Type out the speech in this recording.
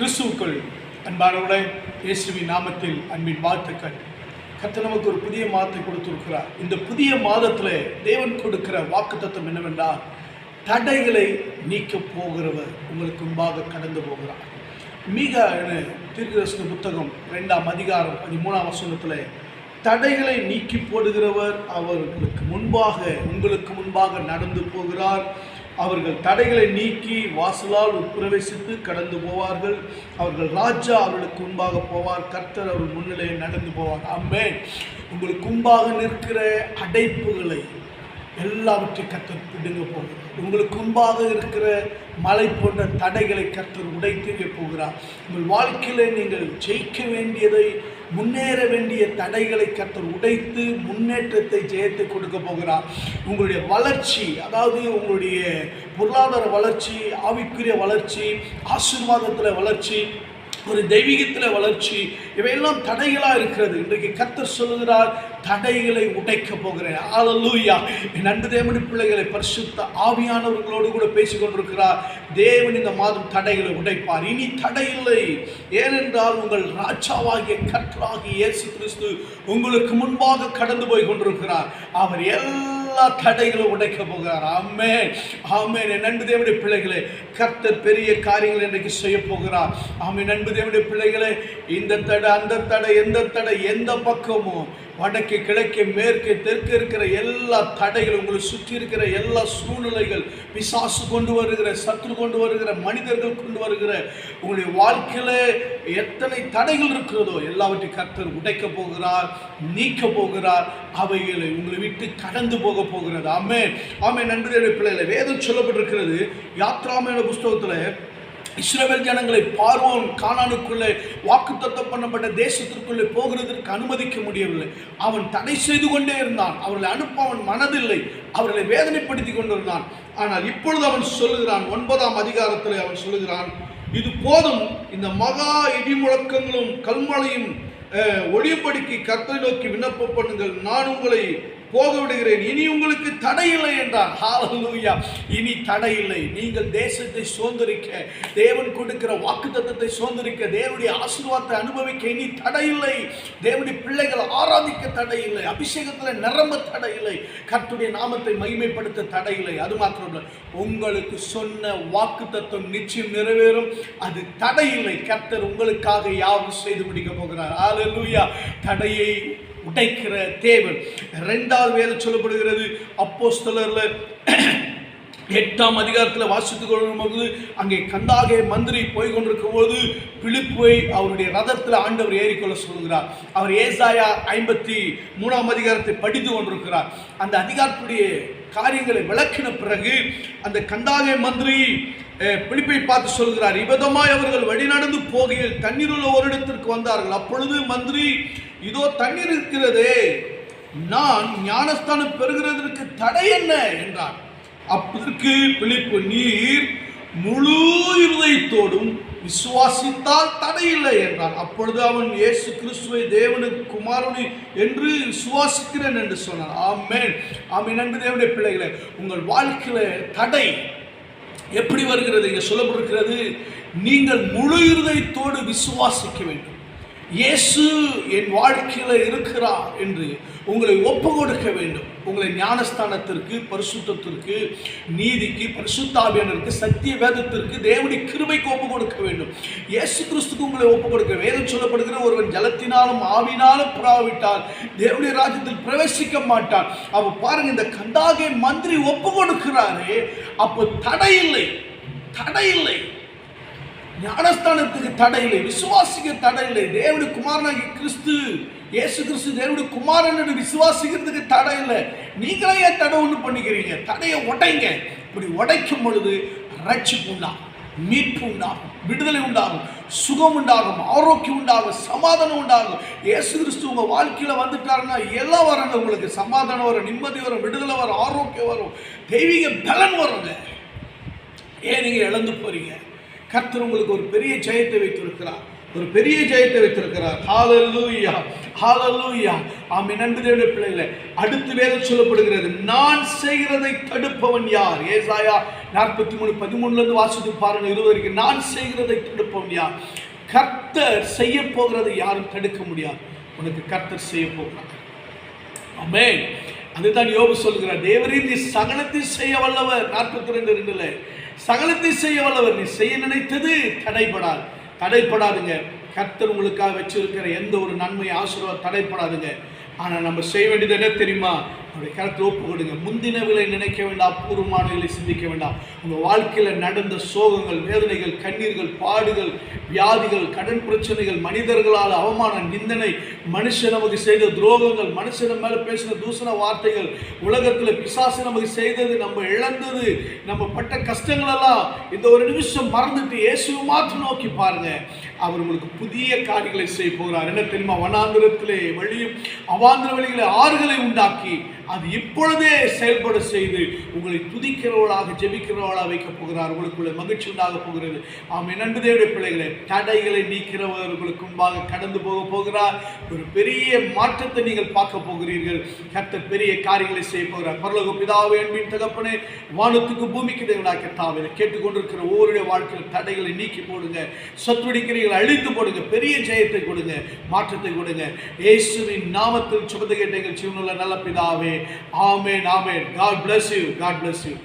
கிறிஸ்துவுக்குள் அன்பானவர்களே, இயேசுவின் நாமத்தில் அன்பின் வாழ்த்துக்கள். கர்த்தர் நமக்கு ஒரு புதிய மாதத்தை கொடுத்திருக்கிறார். இந்த புதிய மாதத்தில் தேவன் கொடுக்கிற வாக்குத்தத்தம் என்னவென்றால், தடைகளை நீக்க போகிறவர் உங்களுக்கு முன்பாக கடந்து போகிறார். மீகா தீர்க்கதரிசன புத்தகம் 2ஆம் அதிகாரம் 13ஆம் வசனத்தில், தடைகளை நீக்கி போடுகிறவர் அவர்களுக்கு முன்பாக உங்களுக்கு முன்பாக நடந்து போகிறார். அவர்கள் தடைகளை நீக்கி வாசலால் உட்பிரவேசித்து கடந்து போவார்கள். அவர்கள் ராஜா அவர்களுக்கு முன்பாக போவார். கர்த்தர் அவர்கள் முன்னிலையை நடந்து போவார். ஆமென். உங்களுக்கு முன்பாக நிற்கிற அடைப்புகளை எல்லாவற்றையும் கர்த்தர் பிடுங்க போகிறார். உங்களுக்கு முன்பாக இருக்கிற மலை போன்ற தடைகளை கர்த்தர் உடைத்தெறிய போகிறார். உங்கள் வாழ்க்கையில நீங்கள் ஜெயிக்க வேண்டியதை, முன்னேற வேண்டிய தடைகளை கர்த்தர் உடைத்து முன்னேற்றத்தை, ஜெயத்தை கொடுக்க போகிறார். உங்களுடைய வளர்ச்சி, அதாவது உங்களுடைய பொருளாதார வளர்ச்சி, ஆவிக்குரிய வளர்ச்சி, ஆசீர்வாதத்தில் வளர்ச்சி, ஒரு தெய்வீகத்தில் வளர்ச்சி, இவையெல்லாம் தடைகளாக இருக்கிறது. இன்றைக்கு கர்த்தர் சொல்லுகிறார், தடைகளை உடைக்க போகிறேன். ஹல்லேலூயா. என் அன்பு தேவனுடைய பிள்ளைகளை, பரிசுத்த ஆவியானவர்களோடு கூட பேசிக் கொண்டிருக்கிறார். தேவன் இந்த மாதம் தடைகளை உடைப்பார். இனி தடை இல்லை. ஏனென்றால் உங்கள் ராஜாவாகிய கர்த்தராகிய இயேசு கிறிஸ்து உங்களுக்கு முன்பாக கடந்து போய் கொண்டிருக்கிறார். அவர் எல்லா தடைகளும் உடைக்க போகிறார். ஆமென், ஆமென். என் அன்பு தேவனுடைய பிள்ளைகளே, கர்த்தர் பெரிய காரியங்கள் இன்றைக்கு செய்ய போகிறார். ஆமென். அன்பு தேவனுடைய பிள்ளைகளே, இந்த தடை, அந்த தடை, எந்த தடை, எந்த பக்கமும், வடக்கு, கிழக்கு, மேற்கு, தெற்கு இருக்கிற எல்லா தடைகள், உங்களை சுற்றி இருக்கிற எல்லா சூழ்நிலைகள், பிசாசு கொண்டு வருகிற, சத்ரு கொண்டு வருகிற, மனிதர்கள் கொண்டு வருகிற, உங்களுடைய வாழ்க்கையில எத்தனை தடைகள் இருக்கிறதோ எல்லாவற்றையும் கர்த்தர் உடைக்க போகிறார், நீக்க போகிறார். அவைகளை உங்களை விட்டு கடந்து போக போகிறது. ஆமென், ஆமென். நண்பர்களுடைய பிள்ளைகளை, வேதம் சொல்லப்பட்டிருக்கிறது. யாத்ராம புஸ்தகத்தில் இஸ்ரவேல் ஜனங்களை பார்வோன் கானானுக்குள்ளே, வாக்குத்தத்தம் பண்ணப்பட்ட தேசத்திற்குள்ளே போகிறதற்கு அனுமதிக்க முடியவில்லை. அவன் தடை செய்து கொண்டே இருந்தான். அவர்களை அனுப்ப அவன் மனதில்லை. அவர்களை வேதனைப்படுத்தி கொண்டிருந்தான். ஆனால் இப்பொழுது அவன் சொல்லுகிறான், 9ஆம் அதிகாரத்தில் அவன் சொல்லுகிறான், இது போதும், இந்த மகா இடி முழக்கங்களும் கல்மழையும் ஒளியும்படிக்கு கர்த்தரை நோக்கி விண்ணப்பம் பண்ணுங்கள், நான் உங்களை போக விடுகிறேன், இனி உங்களுக்கு தடை இல்லை என்றார். ஹல்லேலூயா. இனி தடை இல்லை. நீங்கள் தேசத்தை சுதந்திரிக்க, தேவன் கொடுக்கிற வாக்குத்தத்தத்தை சுதந்திரிக்க, தேவனுடைய ஆசீர்வாதத்தை அனுபவிக்க இனி தடை இல்லை. தேவனுடைய பிள்ளைகள் ஆராதிக்க தடை இல்லை. அபிஷேகத்தில் நிரம்ப தடை இல்லை. கர்த்தருடைய நாமத்தை மகிமைப்படுத்த தடை இல்லை. அது மாத்திரமல்ல, உங்களுக்கு சொன்ன வாக்குத்தத்தம் நிச்சயம் நிறைவேறும். அது தடை இல்லை. கர்த்தர் உங்களுக்காக யாவும் செய்து முடிக்க போகிறார். ஹல்லேலூயா. தடையை உடைக்கிற தேவன். 2வது வேதம் சொல்லப்படுகிறது, அப்போஸ்தலர்ல 8ஆம் அதிகாரத்தில் வாசித்துக் கொள்ளும்போது, அங்கே கந்தாகே மந்திரி போய் கொண்டிருக்கும் போது பிலிப்பை அவருடைய ரதத்தில் ஆண்டவர் ஏறிக்கொள்ள சொல்கிறார். அவர் ஏசாயா 53ஆம் அதிகாரத்தை படித்து கொண்டிருக்கிறார். அந்த அதிகாரத்துடைய காரியங்களை விளக்கின பிறகு அந்த கந்தாகே மந்திரி பிலிப்பை பார்த்து சொல்கிறார், இவ்விதமாய் அவர்கள் வழிநடந்து போகையில் தண்ணீர் உள்ள ஒரு இடத்திற்கு வந்தார்கள். அப்பொழுது மந்திரி, இதோ தண்ணீர் இருக்கிறதே, நான் ஞானஸ்தானம் பெறுகிறதற்கு தடை என்ன என்றார். அப்பதற்கு பிலிப்பு, நீர் முழு இருதயத்தோடும் விசுவாசித்தால் தடையில்லை என்றார். அப்பொழுது அவன், இயேசு கிறிஸ்துவை தேவனுக்கு குமாரனை என்று விசுவாசிக்கிறேன் என்று சொன்னான். ஆமென், ஆமென். அன்பு தேவனுடைய பிள்ளைகளே, உங்கள் வாழ்க்கையில தடை எப்படி வருகிறது? இங்கே சொல்லப்பட்டிருக்கிறது, நீங்கள் முழு இருதயத்தோடு விசுவாசிக்க வேண்டும். இயேசு என் வாழ்க்கையில் இருக்கிறார் என்று உங்களை ஒப்பு கொடுக்க வேண்டும். உங்களை ஞானஸ்தானத்திற்கு, பரிசுத்தத்திற்கு, நீதிக்கு, பரிசுத்த ஆவியானவருக்கு, சத்திய வேதத்திற்கு, தேவனுடைய கிருபைக்கு ஒப்பு கொடுக்க வேண்டும். இயேசு கிறிஸ்துக்கு உங்களை ஒப்பு கொடுக்க. வேதம் சொல்லப்படுகிற, ஒருவன் ஜலத்தினாலும் ஆவினாலும் புறாவிட்டால் தேவனுடைய ராஜ்யத்தில் பிரவேசிக்க மாட்டான். அப்போ பாருங்க, இந்த கந்தாகே மந்திரி ஒப்பு கொடுக்கிறாரே, அப்போ தடை இல்லை, தடை இல்லை. ஞானஸ்தானத்துக்கு தடை இல்லை, விசுவாசிக்க தடை இல்லை. தேவனுடைய குமாரனாகிய கிறிஸ்து, இயேசு கிறிஸ்து தேவனுடைய குமாரன் என்று விசுவாசிக்கிறதுக்கு தடை இல்லை. நீங்களே ஏன் தடை ஒன்று பண்ணிக்கிறீங்க? தடையை உடைங்க. இப்படி உடைக்கும் பொழுது ரட்சிப்பு உண்டாகும், மீட்பு உண்டாகும், விடுதலை உண்டாகும், சுகம் உண்டாகும், ஆரோக்கியம் உண்டாகும், சமாதானம் உண்டாகும். இயேசு கிறிஸ்து உங்க வாழ்க்கையில வந்துட்டாருன்னா எல்லாம் வரங்க. உங்களுக்கு சமாதானம் வரும், நிம்மதி வரும், விடுதலை வரும், ஆரோக்கியம் வரும், தெய்வீக பலன் வருங்க. ஏன் நீங்க இழந்து போறீங்க? கர்த்தர் உங்களுக்கு ஒரு பெரிய ஜெயத்தை வைத்திருக்கிறார், ஒரு பெரிய ஜெயத்தை வைத்திருக்கிறார். ஹல்லேலூயா, ஹல்லேலூயா. ஆமென். அன்பு தேவனுடைய பிள்ளைகளே, அடுத்து வேதம் சொல்லப்படுகிறது, நான் செய்கிறதை தடுப்பவன் யார்? ஏசாயா 43:13 வாசித்து பாருங்க, 20 வரைக்கும். நான் செய்கிறதை தடுப்பவன் யார்? கர்த்தர் செய்ய போகிறதை யாரும் தடுக்க முடியாது. உனக்கு கர்த்தர் செய்ய போகிறார். ஆமென். அதுதான் யோபு சொல்கிறார், தேவரீர் நீ சகலத்தை செய்ய வல்லவர். 42:2 சகலத்தை செய்ய வல்லவர், நீ செய்ய நினைத்தது தடைப்படாதுங்க. கர்த்தர் உங்களுக்காக வச்சிருக்கிற எந்த ஒரு நன்மை ஆசீர்வாதம் தடைப்படாதுங்க. ஆனால் நம்ம செய்ய வேண்டியது என்ன தெரியுமா? அவருடைய கருத்தை ஒப்பு கொடுங்க. முந்தினவிலை நினைக்க வேண்டாம், பூர்வமானவர்களை சிந்திக்க வேண்டாம். உங்கள் வாழ்க்கையில் நடந்த சோகங்கள், வேதனைகள், கண்ணீர்கள், பாடுகள், வியாதிகள், கடன் பிரச்சனைகள், மனிதர்களால் அவமான நிந்தனை, மனுஷன் நமக்கு செய்த துரோகங்கள், மனுஷன் மேலே பேசின தூசண வார்த்தைகள், உலகத்தில் பிசாசு நமக்கு செய்தது, நம்ம இழந்தது, நம்ம பட்ட கஷ்டங்களெல்லாம் இந்த ஒரு நிமிஷம் மறந்துட்டு இயேசுவை மாற்ற நோக்கி பாருங்க. அவர் உங்களுக்கு புதிய காரியங்களை செய்ய போகிறார். என்ன தெரியுமா? வனாந்திரத்திலே வழியும் அவாந்திர வழிகளை ஆறுகளை உண்டாக்கி அது இப்பொழுதே செயல்பட செய்து உங்களை துதிக்கிறவர்களாக ஜெபிக்கிறவர்களாக வைக்க போகிறார். உங்களுக்குள்ள மகிழ்ச்சி உண்டாக போகிறது. ஆமென். அன்பு தேவனுடைய பிள்ளைகளே, தடைகளை நீக்கிறவர்களுக்கு முன்பாக கடந்து போக போகிறார். ஒரு பெரிய மாற்றத்தை நீங்கள் பார்க்க போகிறீர்கள். கர்த்தர் பெரிய காரியங்களை செய்ய போகிறார். பரலோக பிதாவே, அன்பின் தகப்பனே, வானத்துக்கு பூமிக்கு தேவனாகிய கர்த்தாவே, கேட்டுக்கொண்டிருக்கிற ஒவ்வொருடைய வாழ்க்கையில் தடைகளை நீக்கி போடுங்க. சத்துடிக்கிறீர்கள் அழித்து போடுங்க. பெரிய ஜெயத்தை கொடுங்க, மாற்றத்தை கொடுங்க. இயேசுவின் நாமத்தில் சுபத்தை கேட்ட எங்கள் ஜீவனுள்ள நல்ல பிதாவே. ஆமென், ஆமென். God bless you. God bless you.